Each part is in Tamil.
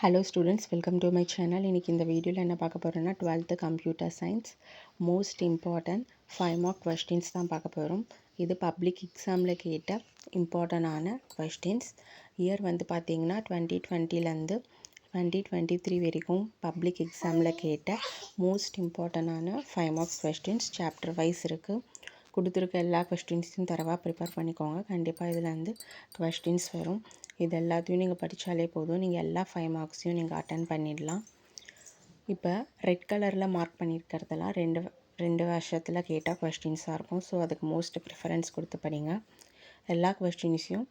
Hello students, welcome to my channel. இன்னைக்கு இந்த வீடியோவில் என்ன பார்க்க போகிறோன்னா 12th computer science most important 5 mark questions தான் பார்க்க போகிறோம். இது பப்ளிக் எக்ஸாமில் கேட்ட இம்பார்ட்டண்டான கொஸ்டின்ஸ். இயர் வந்து பார்த்திங்கன்னா 2020லேருந்து 2023 வரைக்கும் பப்ளிக் எக்ஸாமில் கேட்ட மோஸ்ட் இம்பார்ட்டண்டான 5 மார்க்ஸ் கொஸ்டின்ஸ் சாப்டர் வைஸ் இருக்குது. கொடுத்துருக்க எல்லா கொஸ்டின்ஸையும் தரவாக ப்ரிப்பேர் பண்ணிக்கோங்க. கண்டிப்பாக இதில் வந்து கொஸ்டின்ஸ் வரும். இது எல்லாத்தையும் நீங்கள் படித்தாலே போதும், நீங்கள் எல்லா 5 மார்க்ஸையும் நீங்கள் அட்டன் பண்ணிடலாம். இப்போ ரெட் கலரில் மார்க் பண்ணியிருக்கிறதெல்லாம் ரெண்டு வருஷத்தில் கேட்டால் கொஸ்டின்ஸாக இருக்கும். ஸோ அதுக்கு மோஸ்ட் ப்ரிஃபரன்ஸ் கொடுத்து படிங்க. எல்லா கொஸ்டின்ஸையும்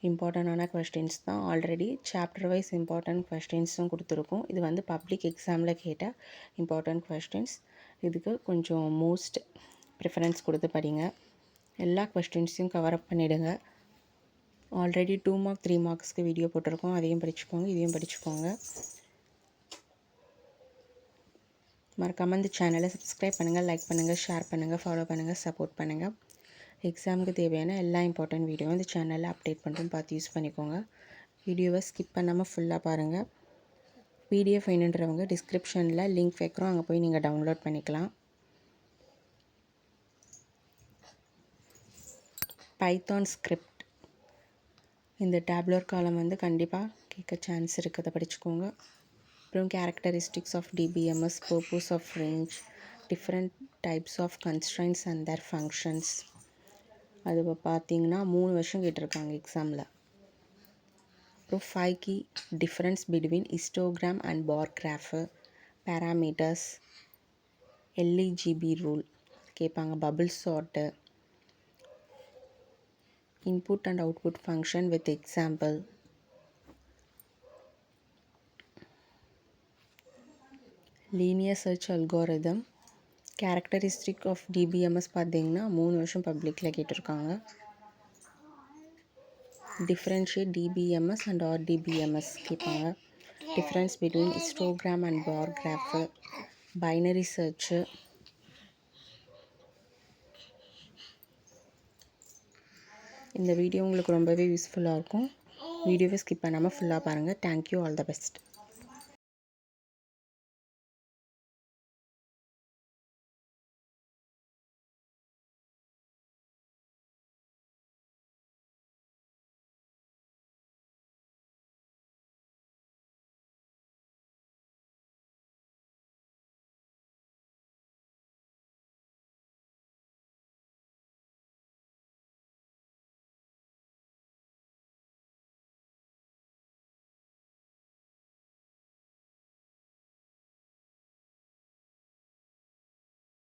இம்பார்ட்டண்டான கொஸ்டின்ஸ் தான். ஆல்ரெடி சாப்டர் வைஸ் இம்பார்ட்டன்ட் கொஸ்டின்ஸும் கொடுத்துருக்கோம். இது வந்து பப்ளிக் எக்ஸாமில் கேட்ட இம்பார்ட்டன்ட் கொஸ்டின்ஸ். இதுக்கு கொஞ்சம் மோஸ்ட் ப்ரிஃபரன்ஸ் கொடுத்து படிங்க. எல்லா கொஸ்டின்ஸையும் கவர் அப் பண்ணிவிடுங்க. ஆல்ரெடி 2 மார்க் 3 மார்க்ஸ்க்கு வீடியோ போட்டிருக்கோம், அதையும் படிச்சுக்கோங்க, இதையும் படிச்சுக்கோங்க. மறக்காமல் இந்த சேனலை சப்ஸ்கிரைப் பண்ணுங்கள், லைக் பண்ணுங்கள், ஷேர் பண்ணுங்கள், ஃபாலோ பண்ணுங்கள், சப்போர்ட் பண்ணுங்கள். எக்ஸாமுக்கு தேவையான எல்லா இம்பார்ட்டன்ட் வீடியோவும் இந்த சேனலில் அப்டேட் பண்ணுறோம், பார்த்து யூஸ் பண்ணிக்கோங்க. வீடியோவை ஸ்கிப் பண்ணாமல் ஃபுல்லாக பாருங்கள். பிடிஎஃப் வேணுன்றவங்க டிஸ்கிரிப்ஷனில் லிங்க் வைக்கிறோம், அங்கே போய் நீங்கள் டவுன்லோட் பண்ணிக்கலாம். பைத்தான் ஸ்கிரிப்ட் இந்த டேப்லர் காலம் வந்து கண்டிப்பாக கேட்க சான்ஸ் இருக்குது, அதை படிச்சுக்கோங்க. அப்புறம் characteristics of DBMS, purpose of range, different types of constraints and their functions. அது பார்த்தீங்கன்னா 3 வருஷம் கேட்டிருக்காங்க எக்ஸாமில். அப்புறம் 5 key difference between histogram and bar graph, parameters, LEGB rule கேட்பாங்க, bubble chart, input and output function with example, linear search algorithm, characteristic of DBMS பார்த்தீங்கன்னா 3 வருஷம் பப்ளிக்கில் கேட்டிருக்காங்க. differentiate DBMS and RDBMS கேட்பாங்க. difference between histogram and bar graph, binary search. இந்த வீடியோ உங்களுக்கு ரொம்பவே யூஸ்ஃபுல்லாக இருக்கும். வீடியோவை ஸ்கிப் பண்ணாமல் ஃபுல்லாக பாருங்கள். Thank you, all the best.